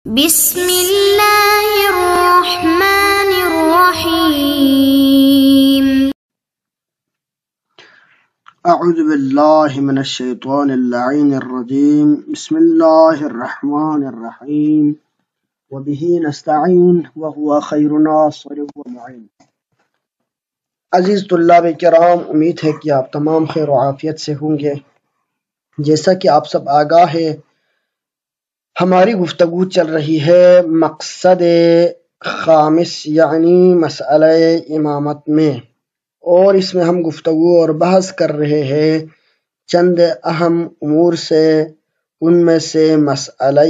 بسم الله الرحمن الرحيم. أعوذ بالله من الشيطان اللعين الرجيم. بسم الله الرحمن الرحيم وبه نستعين وهو خير ناصر ومعين. عزیز طلاب کرام، امید ہے کہ آپ تمام خیر و عافیت سے ہوں گے۔ جیسا کہ آپ سب آگاہ ہے، ہماری گفتگو چل رہی ہے مقصد خامس یعنی مسئلہ امامت میں، اور اس میں ہم گفتگو اور بحث کر رہے ہیں چند اہم امور سے۔ ان میں سے مسئلہ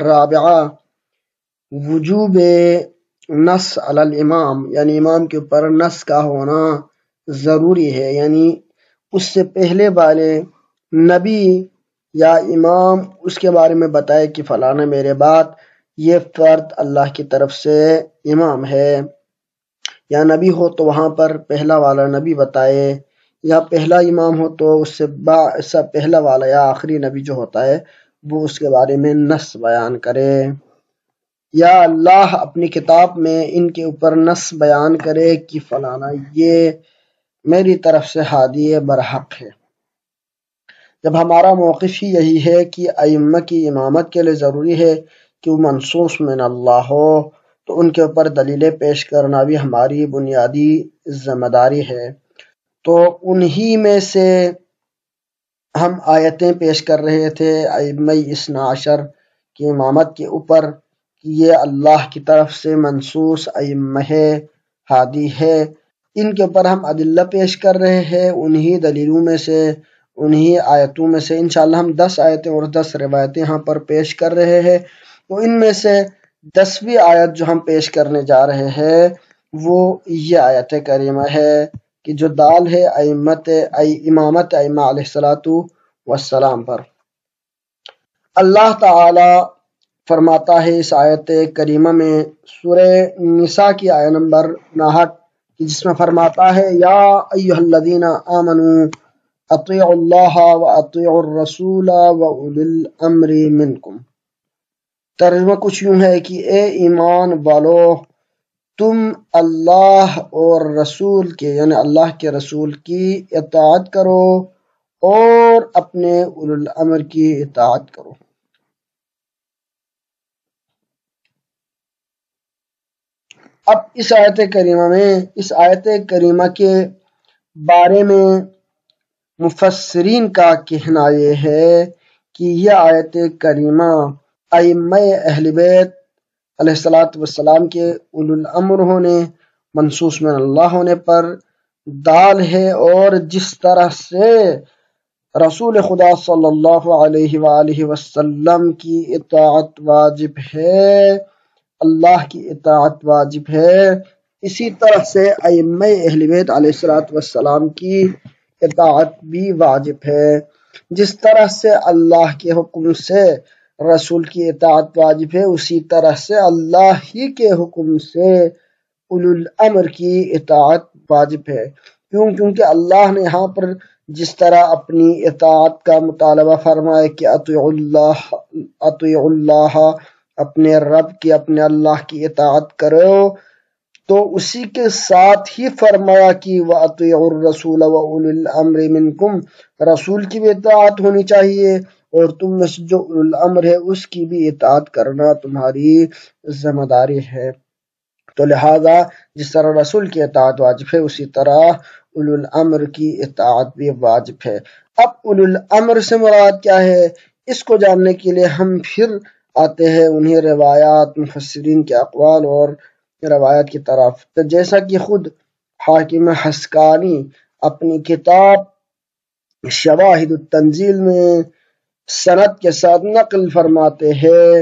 رابعہ وجوب نص علی الامام، یعنی امام کے اوپر نص کا ہونا ضروری ہے، یعنی اس سے پہلے والے نبی یا امام اس کے بارے میں بتائے کہ فلانا میرے بعد یہ فرد اللہ کی طرف سے امام ہے، یا نبی ہو تو وہاں پر پہلا والا نبی بتائے، یا پہلا امام ہو تو اس سے پہلا والا یا آخری نبی جو ہوتا ہے وہ اس کے بارے میں نص بیان کرے، یا اللہ اپنی کتاب میں ان کے اوپر نص بیان کرے کہ فلانا یہ میری طرف سے ہادی برحق ہے۔ جب ہمارا موقف ہی یہی ہے کہ ائمہ کی امامت کے لیے ضروری ہے کہ وہ منصوص من اللہ ہو، تو ان کے اوپر دلیلیں پیش کرنا بھی ہماری بنیادی ذمہ داری ہے۔ تو انہی میں سے ہم آیتیں پیش کر رہے تھے ائمہ اثنا عشر کی امامت کے اوپر کہ یہ اللہ کی طرف سے منصوص ائمہ ہے، ہادی ہے۔ ان کے اوپر ہم ادلہ پیش کر رہے ہیں، انہی دلیلوں میں سے، انہی آیتوں میں سے۔ انشاءاللہ ہم 10 آیتیں اور 10 روایتیں یہاں پر پیش کر رہے ہیں۔ تو ان میں سے 10ویں آیت جو ہم پیش کرنے جا رہے ہیں وہ یہ آیت کریمہ ہے کہ جو دال ہے امامت ائمہ علیہ السلام پر۔ اللہ تعالی فرماتا ہے اس آیت کریمہ میں سورہ نساء کی آیت نمبر 59 جس میں فرماتا ہے یا ایھا الذین آمنوا اطیعوا اللہ واطیعوا الرسول واولی الامر منکم۔ ترجمہ کچھ یوں ہے کہ اے ایمان والو، تم اللہ اور رسول کے یعنی اللہ کے رسول کی اطاعت کرو اور اپنے اولو الامر کی اطاعت کرو۔ اب اس آیت کریمہ کے بارے میں مفسرین کا کہنا یہ ہے کہ یہ آیت کریمہ ائمہ اہل بیت علیہ السلام کے اولو الامر ہونے، منصوص من اللہ ہونے پر دال ہے، اور جس طرح سے رسول خدا صلی اللہ علیہ وآلہ وسلم کی اطاعت واجب ہے، اللہ کی اطاعت واجب ہے، اسی طرح سے ائمہ اہل بیت علیہ السلام کی اطاعت بھی واجب ہے۔ جس طرح سے اللہ کے حکم سے رسول کی اطاعت واجب ہے، اسی طرح سے اللہ ہی کے حکم سے اولو الامر کی اطاعت واجب ہے۔ کیونکہ اللہ نے یہاں پر جس طرح اپنی اطاعت کا مطالبہ فرمایا کہ اطیعوا اللہ، اپنے رب کی اپنے اللہ کی اطاعت کرو، تو اسی کے ساتھ ہی فرمایا کہ وَأَطِيعُوا الرَّسُولَ وَأُولِي الْأَمْرِ مِنْكُمْ، رسول کی بھی اطاعت ہونی چاہیے اور تم میں سے جو اولو الامر ہے اس کی بھی اطاعت کرنا تمہاری ذمہ داری ہے۔ تو لہذا جس طرح رسول کی اطاعت واجب ہے اسی طرح اولو الامر کی اطاعت بھی واجب ہے۔ اب اولو الامر سے مراد کیا ہے، اس کو جاننے کے لیے ہم پھر آتے ہیں انہی روایات، مفسرین کے اقوال اور روایت کی طرف۔ تو جیسا کہ خود حاکم حسکانی اپنی کتاب شواہد التنزیل میں سند کے ساتھ نقل فرماتے ہیں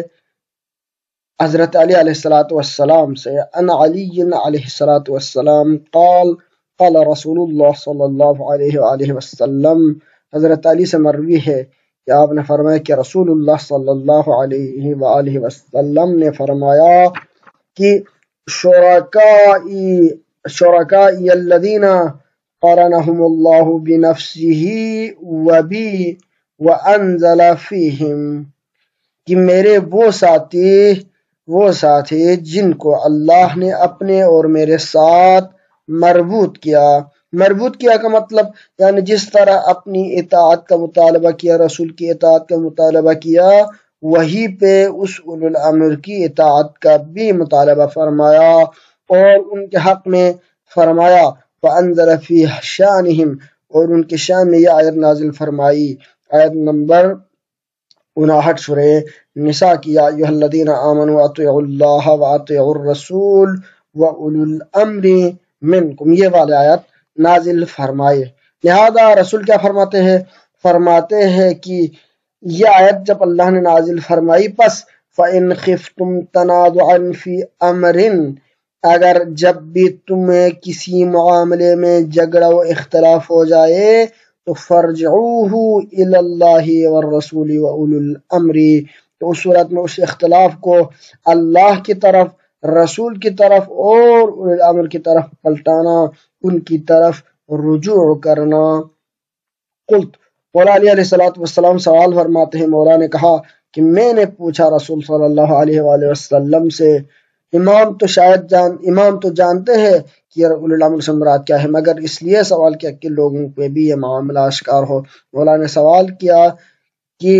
حضرت علی علیہ السلام سے، ان علی علیہ السلام قال قال رسول اللہ صلی اللہ علیہ وآلہ وسلم، حضرت علی سے مروی ہے کہ آپ نے فرمایا کہ رسول اللہ صلی اللہ علیہ وآلہ وسلم نے فرمایا کہ شرکائی الذین قرنهم اللہ بنفسہ وبی وانزل فیہم، کہ میرے وہ ساتھی جن کو اللہ نے اپنے اور میرے ساتھ مربوط کیا کا مطلب یعنی جس طرح اپنی اطاعت کا مطالبہ کیا، رسول کی اطاعت کا مطالبہ کیا، وہی پہ اس اولو الامر کی اطاعت کا بھی مطالبہ فرمایا اور ان کے حق میں فرمایا فَأَنزَلَ فِي شَأْنِهِمْ، اور ان کے شان میں یہ آیت نازل فرمائی، آیت نمبر 59 سورہ نساء کی، یا ایھا الذین آمنوا اطیعوا اللہ واطیعوا الرسول واولو الامر منکم، یہ والی آیت نازل فرمائے۔ لہذا رسول کیا فرماتے ہیں کہ یہ آیت جب اللہ نے نازل فرمائی، پس فَإِنْ خِفْتُمْ تَنَازُعًا فِي أَمْرٍ، اگر جب بھی تمہیں کسی معاملے میں جھگڑا و اختلاف ہو جائے تو فَارْجِعُوهُ إِلَى اللَّهِ وَالرَّسُولِ وَأُولِي الْأَمْرِ، تو اس صورت میں اس اختلاف کو اللہ کی طرف، رسول کی طرف اور اولی الامر کی طرف پلٹانا، ان کی طرف رجوع کرنا۔ قلت، مولا علی علیہ السلام سوال فرماتے ہیں، مولا نے کہا کہ میں نے پوچھا رسول صلی اللہ علیہ وآلہ وسلم سے، امام تو جانتے ہیں کہ اولی الامر سے مراد کیا ہے، مگر اس لیے سوال کیا کہ لوگوں پہ بھی یہ معاملہ آشکار ہو۔ مولا نے سوال کیا کہ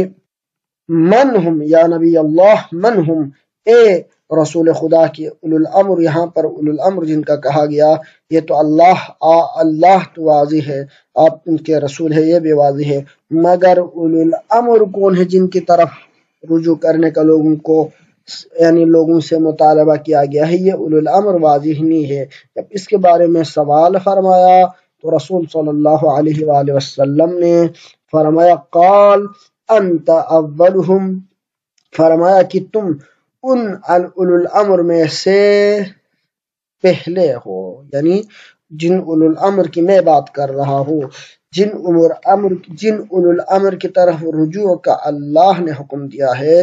من ہم یا نبی اللہ، من ہم اے رسول خدا کی اولو الامر، یہاں پر اولو الامر جن کا کہا گیا یہ تو اللہ تو واضح ہے، آپ ان کے رسول ہے، یہ بھی واضح ہے، مگر اولو الامر کون ہے جن کی طرف رجوع کرنے کا لوگوں سے مطالبہ کیا گیا ہے، یہ اولو الامر واضح نہیں ہے۔ جب اس کے بارے میں سوال فرمایا تو رسول صلی اللہ علیہ وآلہ وسلم نے فرمایا قال انت اولہم، فرمایا کہ تم ان اولو الامر میں سے پہلے ہو، یعنی جن اولو الامر کی میں بات کر رہا ہوں، جن اولو الامر کی طرف رجوع کا اللہ نے حکم دیا ہے،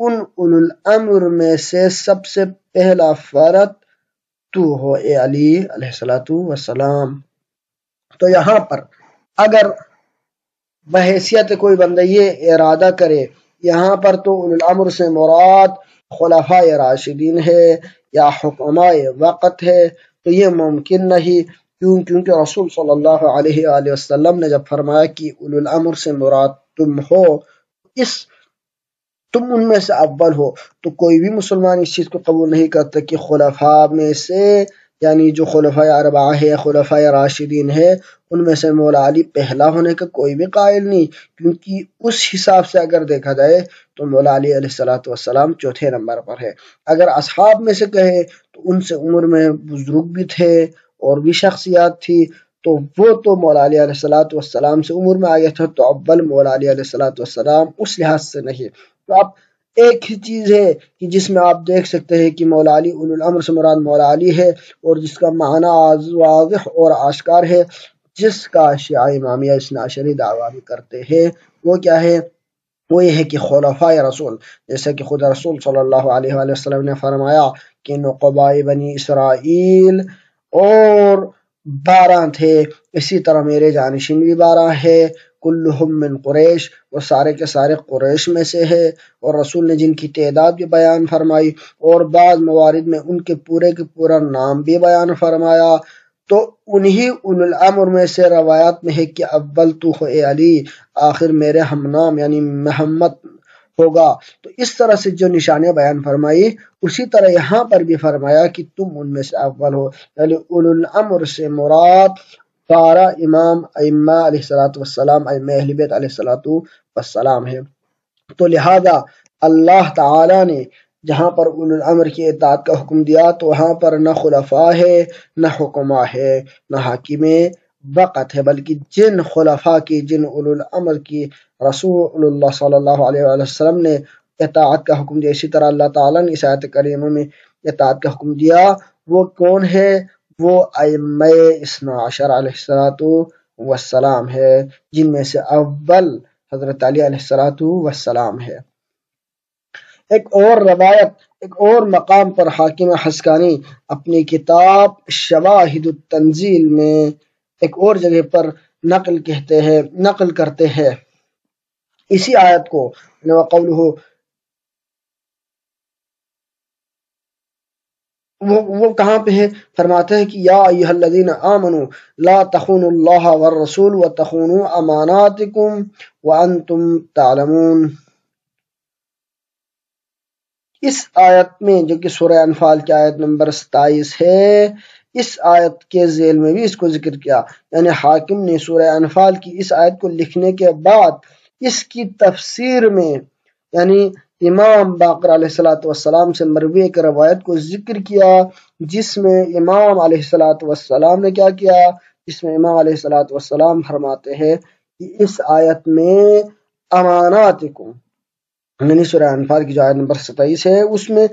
ان اولو الامر میں سے سب سے پہلا فرد تو ہو اے علی علیہ السلام۔ تو یہاں پر اگر بحیثیت کوئی بندہ یہ ارادہ کرے یہاں پر تو اولو الامر سے مراد خلفاء راشدین ہے یا حکماء وقت ہے، تو یہ ممکن نہیں، کیونکہ رسول صلی اللہ علیہ وآلہ وسلم نے جب فرمایا کہ اولو الامر سے مراد تم ہو، تم ان میں سے اول ہو، تو کوئی بھی مسلمان اس چیز کو قبول نہیں کرتا کہ خلفاء میں سے، یعنی جو خلفاء اربعہ ہے، خلفاء راشدین ہے، ان میں سے مولا علی پہلا ہونے کا کوئی بھی قائل نہیں، کیونکہ اس حساب سے اگر دیکھا جائے تو مولا علی علیہ السلام چوتھے نمبر پر ہے۔ اگر اصحاب میں سے کہے تو ان سے عمر میں بزرگ بھی تھے اور بھی شخصیات تھی، تو وہ تو مولا علی علیہ السلام سے عمر میں آگے تھا، تو اول مولا علی علیہ السلام اس لحاظ سے نہیں۔ تو اب ایک ہی چیز ہے کہ جس میں آپ دیکھ سکتے ہیں کہ مولا علی اولو الامر سے مراد مولا علی ہے، اور جس کا معنی واضح اور آشکار ہے، جس کا شیعہ امامیہ اثنا عشری دعویٰ بھی کرتے ہیں، وہ کیا ہے؟ وہ یہ ہے کہ خلفاء رسول، جیسا کہ خود رسول صلی اللہ علیہ وآلہ وسلم نے فرمایا کہ نقباء بنی اسرائیل اور 12 تھے، اسی طرح میرے جانشین بھی 12 ہے، کلہم من قریش، وہ سارے کے سارے قریش میں سے ہے، اور رسول نے جن کی تعداد بھی بیان فرمائی اور بعض موارد میں ان کے پورا نام بھی بیان فرمایا، تو انہی اولو الامر میں سے روایات میں ہے کہ اول تو ہو اے علی، آخر میرے ہم نام یعنی محمد ہوگا۔ تو اس طرح سے جو نشانیاں بیان فرمائی، اسی طرح یہاں پر بھی فرمایا کہ تم ان میں سے اول ہو، یعنی اولو الامر سے مراد 12 امام ائمہ علیہ السلام، ائمہ اہل بیت علیہ السلام ہے۔ تو لہذا اللہ تعالی نے جہاں پر اولو الامر کی اطاعت کا حکم دیا تو وہاں پر نہ خلفاء ہے، نہ حکماء ہے، نہ حاکم وقت ہے، بلکہ جن خلفاء کی، جن اولو الامر کی رسول اللہ صلی اللہ علیہ وسلم نے اطاعت کا حکم دیا، اسی طرح اللہ تعالیٰ نے اس آیت کریمہ میں اطاعت کا حکم دیا، وہ کون ہے؟ وہ ائمہ اثنا عشر علیہ السلام ہے، جن میں سے اول حضرت علی علیہ السلام ہے۔ ایک اور مقام پر حاکم حسکانی اپنی کتاب شواہد التنزیل میں ایک اور جگہ پر نقل کرتے ہیں اسی آیت کو، وَقَوْلُهُ وہ کہاں پہ ہے؟ فرماتے ہیں کہ یا ایھا الذین آمنوا لا تخونوا اللہ والرسول وتخونوا اماناتکم وانتم تعلمون۔ اس آیت میں جو کہ سورہ انفال کی آیت نمبر 27 ہے، اس آیت کے ذیل میں بھی اس کو ذکر کیا، یعنی حاکم نے سورہ انفال کی اس آیت کو لکھنے کے بعد اس کی تفسیر میں یعنی امام باقر علیہ السلام سے مروی ایک روایت کو ذکر کیا، جس میں امام علیہ السلام نے کیا کیا؟ جس میں امام علیہ السلام فرماتے ہیں کہ اس آیت میں امانات کو، یعنی سورہ انفال کی جو آیت نمبر 27 ہے اس میں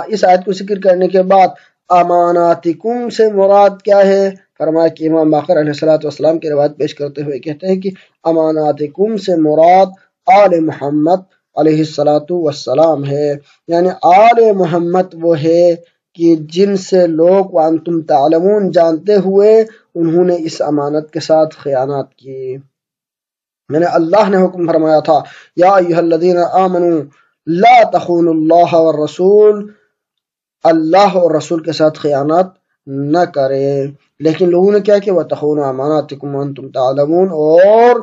اس آیت کو ذکر کرنے کے بعد اماناتکم سے مراد کیا ہے؟ فرمایا کہ امام باقر علیہ السلام کی روایت پیش کرتے ہوئے کہتے ہیں کہ اماناتکم سے مراد آل محمد علیہ السلام ہے، یعنی آل محمد وہ ہے کہ جن سے لوگ وانتم تعلمون جانتے ہوئے انہوں نے اس امانت کے ساتھ خیانت کی۔ میں نے اللہ نے حکم فرمایا تھا یا ایھا الذین آمنوا لا تخونوا اللہ والرسول، اللہ اور رسول کے ساتھ خیانت نہ کرے، لیکن لوگوں نے کیا کہ وتخونوا اماناتکم وانتم تعلمون، اور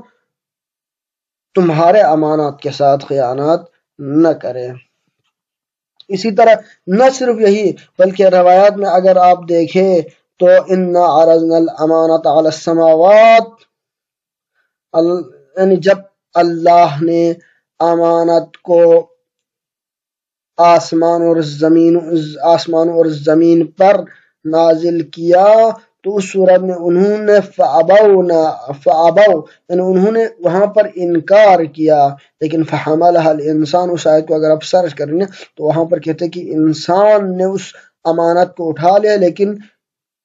تمہارے امانات کے ساتھ خیانت نہ کرے۔ اسی طرح نہ صرف یہی بلکہ روایات میں اگر آپ دیکھیں تو انا عرضنا الامانۃ علی السماوات، یعنی جب اللہ نے امانت کو آسمان اور زمین پر نازل کیا تو اس صورت میں انہوں نے فابوا یعنی انہوں نے وہاں پر انکار کیا، لیکن فحملها الانسان، اس آیت کو اگر آپ سرچ کریں تو وہاں پر کہتے ہیں کہ انسان نے اس امانت کو اٹھا لیا، لیکن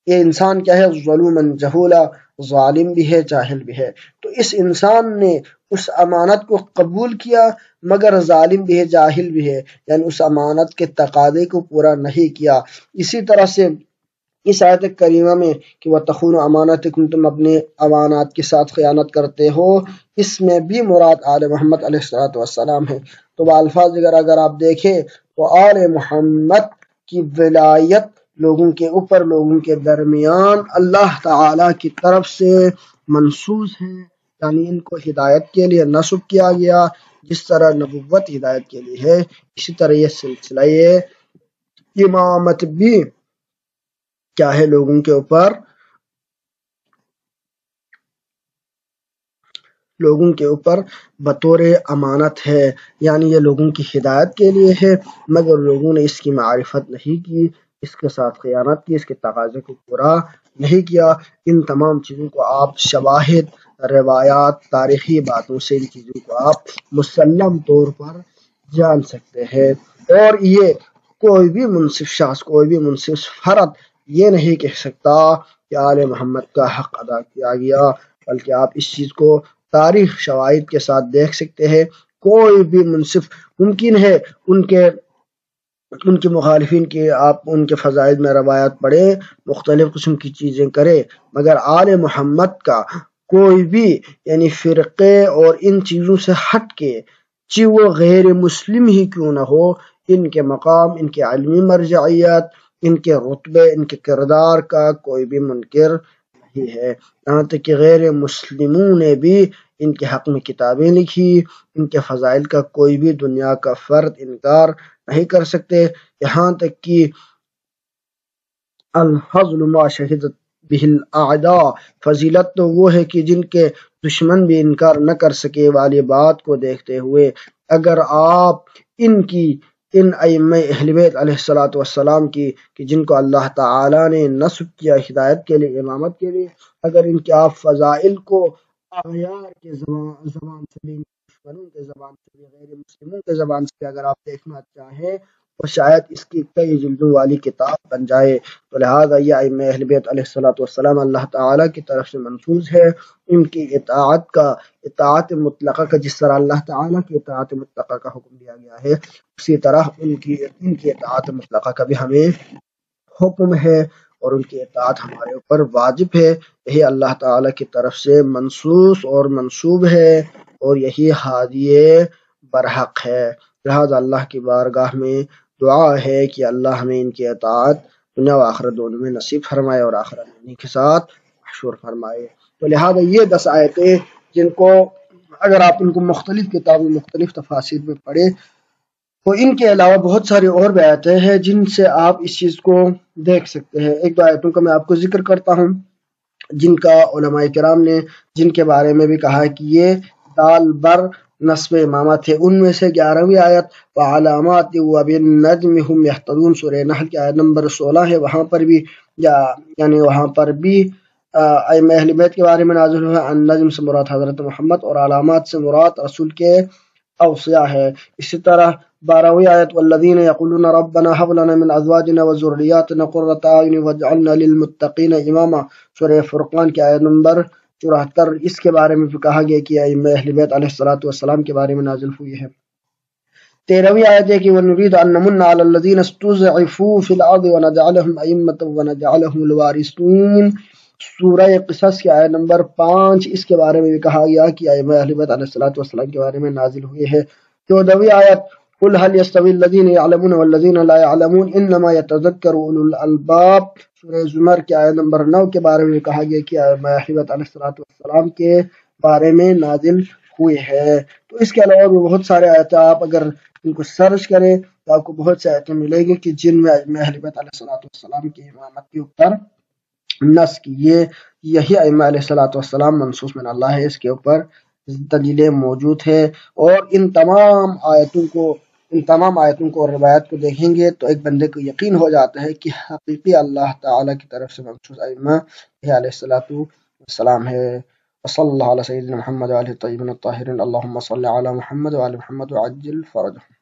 یہ انسان کیا ہے؟ ظلوماً جہولا، ظالم بھی ہے، جاہل بھی ہے۔ تو اس انسان نے اس امانت کو قبول کیا مگر ظالم بھی ہے، جاہل بھی ہے، یعنی اس امانت کے تقاضے کو پورا نہیں کیا۔ اسی طرح سے اس آیت کریمہ میں کہ وَتَخُونُوا أَمَانَاتِكُمْ، تم اپنے امانات کے ساتھ خیانت کرتے ہو، اس میں بھی مراد آل محمد علیہ السلام ہے۔ تو الفاظ اگر آپ دیکھیں تو آل محمد کی ولایت لوگوں کے اوپر، لوگوں کے درمیان اللہ تعالی کی طرف سے منصوص ہے، یعنی ان کو ہدایت کے لیے نصب کیا گیا، جس طرح نبوت ہدایت کے لیے ہے اسی طرح یہ سلسلہ امامت بھی کیا ہے؟ لوگوں کے اوپر بطور امانت ہے، یعنی یہ لوگوں کی ہدایت کے لیے ہے مگر لوگوں نے اس کی معرفت نہیں کی، اس کے ساتھ خیانت کی، اس کے تقاضے کو پورا نہیں کیا۔ ان تمام چیزوں کو آپ شواہد، روایات، تاریخی باتوں سے ان چیزوں کو آپ مسلم طور پر جان سکتے ہیں، اور یہ کوئی بھی منصف شخص، کوئی بھی منصف فرد یہ نہیں کہہ سکتا کہ آل محمد کا حق ادا کیا گیا، بلکہ آپ اس چیز کو تاریخ شواہد کے ساتھ دیکھ سکتے ہیں۔ کوئی بھی منصف ممکن ہے ان کے مخالفین کی آپ ان کے فضائل میں روایات پڑھیں، مختلف قسم کی چیزیں کریں، مگر آل محمد کا کوئی بھی یعنی فرقے اور ان چیزوں سے ہٹ کے، چاہے وہ غیر مسلم ہی کیوں نہ ہو، ان کے مقام، ان کے علمی مرجعیت، ان کے رتبے، ان کے کردار کا کوئی بھی منکر نہیں ہے، یہاں تک کہ غیر مسلموں نے بھی ان کے حق میں کتابیں لکھی، ان کے فضائل کا کوئی بھی دنیا کا فرد انکار نہیں کر سکتے، یہاں تک کہ الفضل ما شہدت بہ الاعداء، فضیلت تو وہ ہے کہ جن کے دشمن بھی انکار نہ کر سکے والی بات کو دیکھتے ہوئے اگر آپ ان ائمہ اہل بیت علیہ السلام کی کہ جن کو اللہ تعالی نے نصب کیا ہدایت کے لیے، امامت کے لیے، اگر ان کے آپ فضائل کو اغیار کے زبان سے بھی، دشمنوں کے زبان سے بھی، غیر مسلموں کے زبان سے اگر آپ دیکھنا چاہیں تو شاید اس کی کئی جلدوں والی کتاب بن جائے۔ تو لہٰذا یہ ائمہ اہل بیت علیہ السلام اللہ تعالی کی طرف سے منفوذ ہے، ان کی اطاعت مطلقہ کا جس طرح اللہ تعالی کی اطاعت مطلقہ کا حکم دیا گیا ہے، اسی طرح ان کی اطاعت مطلقہ کا بھی ہمیں حکم ہے، اور ان کی اطاعت ہمارے اوپر واجب ہے، یہی اللہ تعالی کی طرف سے منصوص اور منصوب ہے، اور یہی ہادی برحق ہے۔ لہذا اللہ کی بارگاہ میں دعا ہے کہ اللہ ہمیں ان کی اطاعت دنیا و آخرت دونوں میں نصیب فرمائے اور آخرت میں انہی کے ساتھ محشور فرمائے۔ تو لہٰذا یہ 10 آیتیں جن کو اگر آپ ان کو مختلف کتابوں مختلف تفاسیر میں پڑھیں تو ان کے علاوہ بہت ساری اور بھی آیتیں ہیں جن سے آپ اس چیز کو دیکھ سکتے ہیں۔ ایک دو آیتوں کا میں آپ کو ذکر کرتا ہوں جن کا علماء کرام نے جن کے بارے میں بھی کہا کہ یہ دال بر نصب امامہ تھے۔ ان میں سے 11ویں آیت وعلامات وبالنجم هم يهتدون سورہ نحل کی آیت نمبر 16 ہے، وہاں پر بھی وہاں پر بھی ائمہ اہل بیت کے بارے میں نازل ہوا۔ النجم سے مراد حضرت محمد اور علامات سے مراد رسول کے اوصیاء ہے۔ اسی طرح 12ویں آیت والذین یقولون ربنا هب لنا من ازواجنا وذریاتنا قرۃ اعین واجعلنا للمتقین اماما سورہ فرقان کی آیت نمبر 74، اس کے بارے میں بھی کہا گیا کہ ائمہ اہل بیت علیہ الصلوۃ والسلام کے بارے میں نازل ہوئی ہے۔ 13ویں آیت ہے کہ وَنُرِيدُ أَن نَّمُنَّ عَلَى الَّذِينَ اسْتُضْعِفُوا فِي الْأَرْضِ وَنَجْعَلَهُمْ أَئِمَّةً وَنَجْعَلَهُمُ الْوَارِثِينَ سورہ قصص کی آیت نمبر 5، اس کے بارے میں بھی کہا گیا کہ ائمہ اہل بیت علیہ الصلوۃ والسلام کے بارے میں نازل ہوئی ہے۔ 14ویں آیت قُلْ هَلْ يَسْتَوِي الَّذِينَ يَعْلَمُونَ وَالَّذِينَ لَا يَعْلَمُونَ إِنَّمَا يَتَذَكَّرُ أُولُو الْأَلْبَابِ سورہ زمر کی آیت نمبر 9 کے بارے میں کہا گیا کہ ائمہ اہل بیت علیہ الصلوۃ والسلام کے بارے میں نازل ہوئی ہے۔ تو اس کے علاوہ بھی بہت سارے آیات آپ اگر ان کو سرچ کریں تو آپ کو بہت سے آیتیں ملیں گی کہ جن میں ائمہ اہل بیت علیہ الصلوۃ والسلام کی امامت کے اوپر نص کی یہی ائمہ علیہ الصلوۃ والسلام منصوص من اللہ ہے، اس کے اوپر دلیلیں موجود ہے۔ اور ان تمام آیتوں کو اور روایات کو دیکھیں گے تو ایک بندے کو یقین ہو جاتا ہے کہ حقیقی اللہ تعالیٰ کی طرف سے مخصوص ائمہ علیہ الصلوۃ والسلام ہے۔ وصلی اللہ علی سیدنا محمد وعلى الطیبین الطاہرین اللہم صل علی محمد وعلی محمد وعجل فرجہ۔